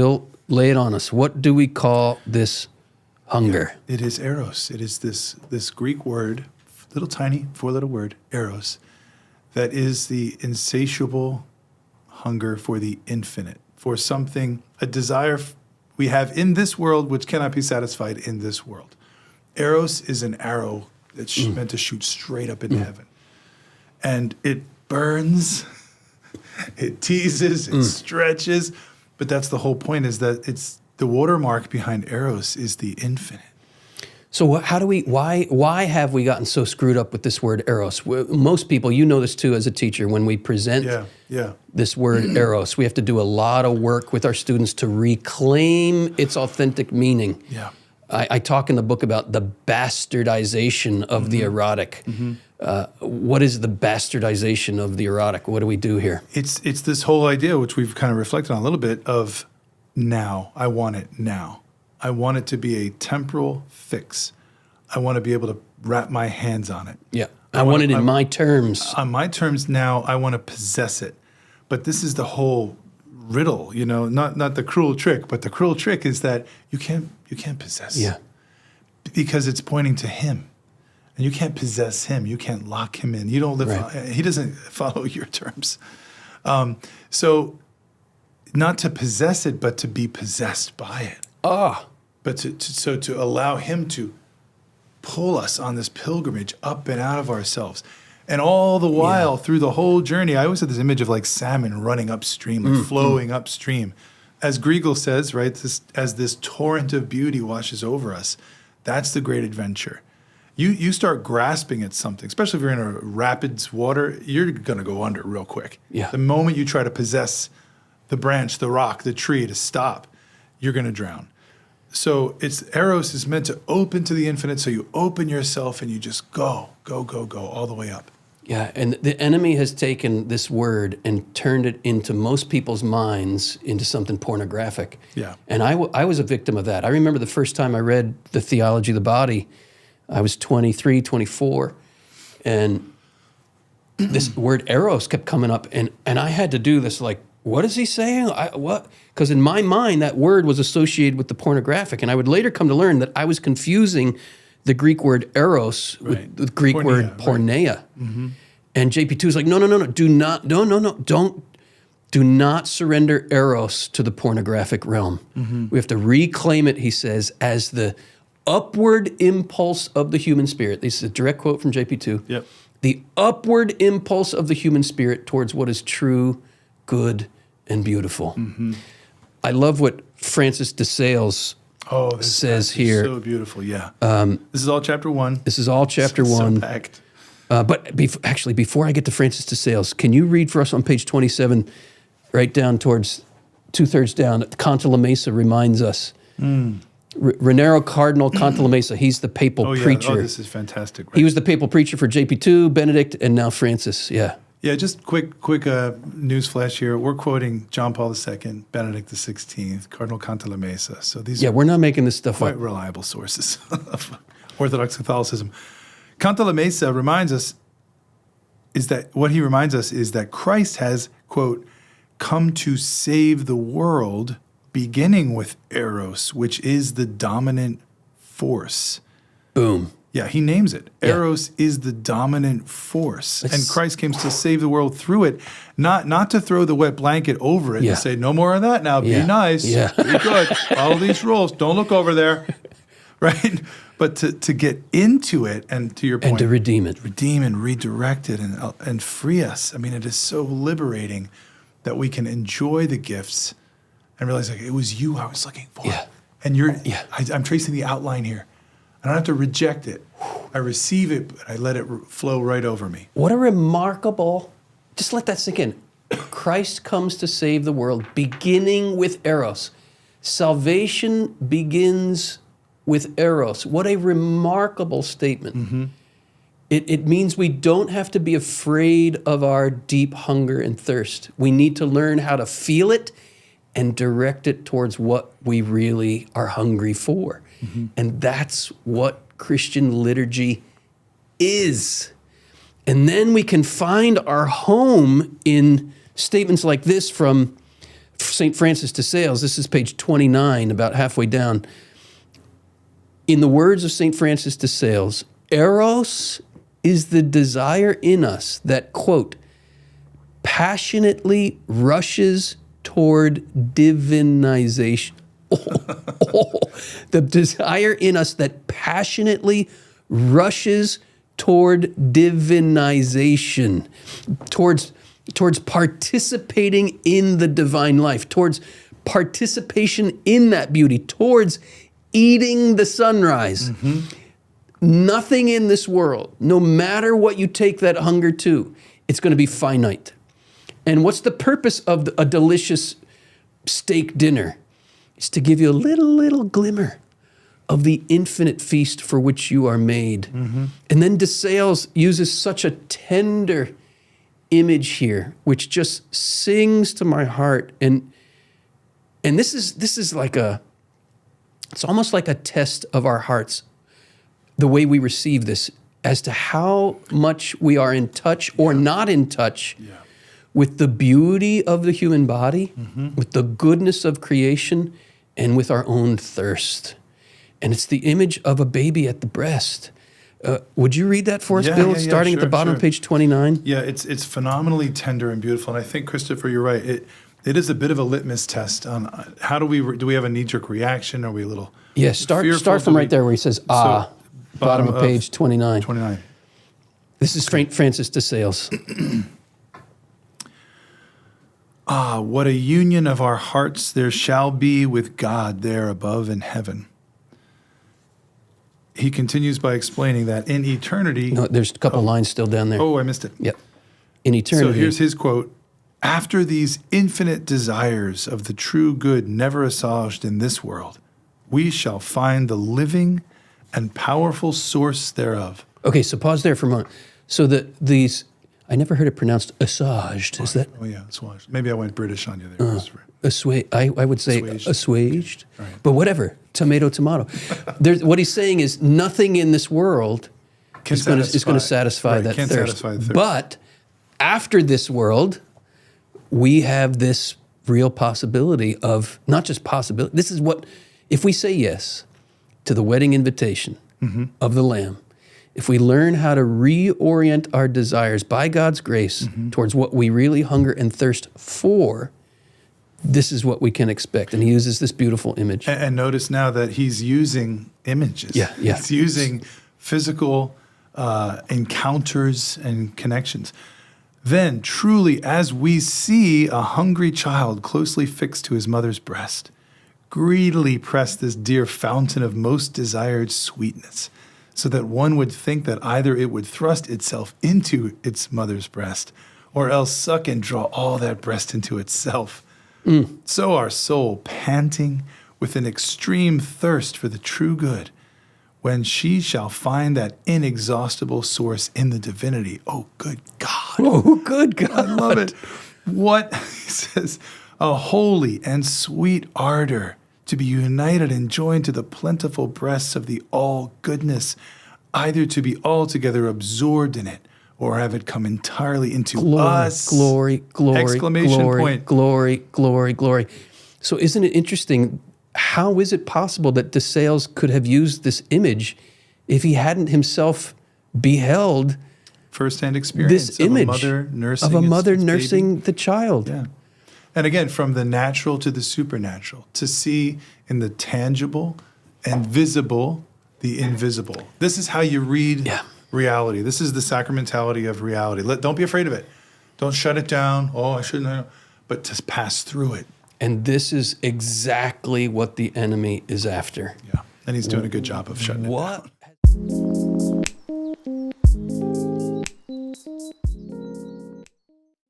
Bill, lay it on us. What do we call this hunger? Yeah, it is Eros. It is this Greek word, little tiny four-letter word, Eros, that is the insatiable hunger for the infinite, for something, a desire we have in this world which cannot be satisfied in this world. Eros is an arrow that's meant to shoot straight up into heaven. And it burns, it teases, it stretches, but that's the whole point, is that it's the watermark behind Eros is the infinite. So how do we, why have we gotten so screwed up with this word Eros? Most people, you know this too as a teacher, when we present this word Eros, we have to do a lot of work with our students to reclaim its authentic meaning. Yeah. I talk in the book about the bastardization of the erotic. What is the bastardization of the erotic? What do we do here? It's this whole idea, which we've kind of reflected on a little bit, of now. I want it now. I want it to be a temporal fix. I want to be able to wrap my hands on it. Yeah. I want it in my terms. On my terms now, I want to possess it. But this is the whole riddle, you know, not the cruel trick, but the cruel trick is that you can't possess. Yeah. Because it's pointing to him. And you can't possess him. You can't lock him in. You don't live, he doesn't follow your terms. So not to possess it, but to be possessed by it. But to allow him to pull us on this pilgrimage up and out of ourselves. And all the while, through the whole journey, I always had this image of like salmon running upstream, like flowing upstream. As Griegel says, right, as this torrent of beauty washes over us, that's the great adventure. You start grasping at something, especially if you're in a rapids water, you're going to go under real quick. Yeah. The moment you try to possess the branch, the rock, the tree to stop, you're going to drown. So Eros is meant to open to the infinite, so you open yourself and you just go all the way up. Yeah, and the enemy has taken this word and turned it into most people's minds into something pornographic. Yeah. And I was a victim of that. I remember the first time I read the Theology of the Body, I was 23, 24, and this word Eros kept coming up, and I had to do this like, what is he saying? What? Because in my mind, that word was associated with the pornographic, and I would later come to learn that I was confusing the Greek word Eros with the Greek word porneia. Right. And JP2 is like, no, do not surrender Eros to the pornographic realm. We have to reclaim it, he says, as the upward impulse of the human spirit. This is a direct quote from JP2. Yep. The upward impulse of the human spirit towards what is true, good, and beautiful. I love what Francis de Sales says here. So beautiful, yeah. This is all chapter 1. This is all chapter 1. So packed. But actually, before I get to Francis de Sales, can you read for us on page 27, right down towards 2/3 down, Conte La Mesa reminds us. Raniero Cardinal Conte La Mesa, he's the papal preacher. Oh, this is fantastic. Right? He was the papal preacher for JP2, Benedict, and now Francis, Yeah, just quick news flash here. We're quoting John Paul II, Benedict XVI, Cardinal Conte La Mesa. So these are we're not making this stuff quite up. reliable sources of Orthodox Catholicism. Conte La Mesa reminds us is that Christ has, quote, come to save the world, beginning with Eros, which is the dominant force. Boom. Yeah, he names it. Eros is the dominant force. And Christ came to save the world through it, not to throw the wet blanket over it and say, no more of that now, be nice, be good, follow these rules, don't look over there, right? But to get into it and to your point. And to redeem it. Redeem and redirect it and free us. I mean, it is so liberating that we can enjoy the gifts and realize like, it was you I was looking for. Yeah. And I'm tracing the outline here. I don't have to reject it. I receive it, but I let it flow right over me. What a remarkable, just let that sink in. Christ comes to save the world, beginning with Eros. Salvation begins with Eros. What a remarkable statement. It means we don't have to be afraid of our deep hunger and thirst. We need to learn how to feel it and direct it towards what we really are hungry for. And that's what Christian liturgy is. And then we can find our home in statements like this from St. Francis de Sales, this is page 29, about halfway down. In the words of St. Francis de Sales, Eros is the desire in us that, quote, passionately rushes toward divinization. The desire in us that passionately rushes toward divinization, towards participating in the divine life, towards participation in that beauty, towards eating the sunrise. Nothing in this world, no matter what you take that hunger to, it's going to be finite. And what's the purpose of a delicious steak dinner? It's to give you a little glimmer of the infinite feast for which you are made. And then de Sales uses such a tender image here, which just sings to my heart. And this is like it's almost like a test of our hearts, the way we receive this, as to how much we are in touch or not in touch with the beauty of the human body, with the goodness of creation, and with our own thirst. And it's the image of a baby at the breast. Would you read that for us, Bill, starting at the bottom of page 29? Yeah, it's phenomenally tender and beautiful. And I think, Christopher, you're right. It is a bit of a litmus test on how do we have a knee-jerk reaction? Are we a little start from right there where he says, bottom of page 29. 29. This is St. Francis de Sales. What a union of our hearts there shall be with God there above in heaven. He continues by explaining that in eternity... No, there's a couple lines still down there. Oh, I missed it. Yep. In eternity... So here's his quote. After these infinite desires of the true good never assuaged in this world, we shall find the living and powerful source thereof. Okay, so pause there for a moment. So these... I never heard it pronounced assuaged. Is that... Oh, yeah, assuaged. Maybe I went British on you there. I would say assuaged. Right. But whatever. Tomato. What he's saying is nothing in this world is going to satisfy that thirst. Satisfy the thirst. But after this world, we have this real possibility of, not just possibility, this is what, if we say yes to the wedding invitation of the Lamb, if we learn how to reorient our desires by God's grace towards what we really hunger and thirst for, this is what we can expect. And he uses this beautiful image. And notice now that he's using images. Yeah. He's using physical encounters and connections. Then, truly, as we see a hungry child closely fixed to his mother's breast, greedily press this dear fountain of most desired sweetness, so that one would think that either it would thrust itself into its mother's breast, or else suck and draw all that breast into itself. So our soul, panting with an extreme thirst for the true good, when she shall find that inexhaustible source in the divinity. Oh, good God. Oh, good God. I love it. What, he says, a holy and sweet ardor to be united and joined to the plentiful breasts of the all-goodness, either to be altogether absorbed in it, or have it come entirely into us. Glory, Exclamation point. Glory. So isn't it interesting, how is it possible that de Sales could have used this image if he hadn't himself beheld first-hand experience this image of a mother nursing the child? Yeah. And again, from the natural to the supernatural, to see in the tangible and visible the invisible. This is how you read reality. This is the sacramentality of reality. Don't be afraid of it. Don't shut it down. Oh, I shouldn't know. But to pass through it. And this is exactly what the enemy is after. Yeah. And he's doing a good job of shutting it down.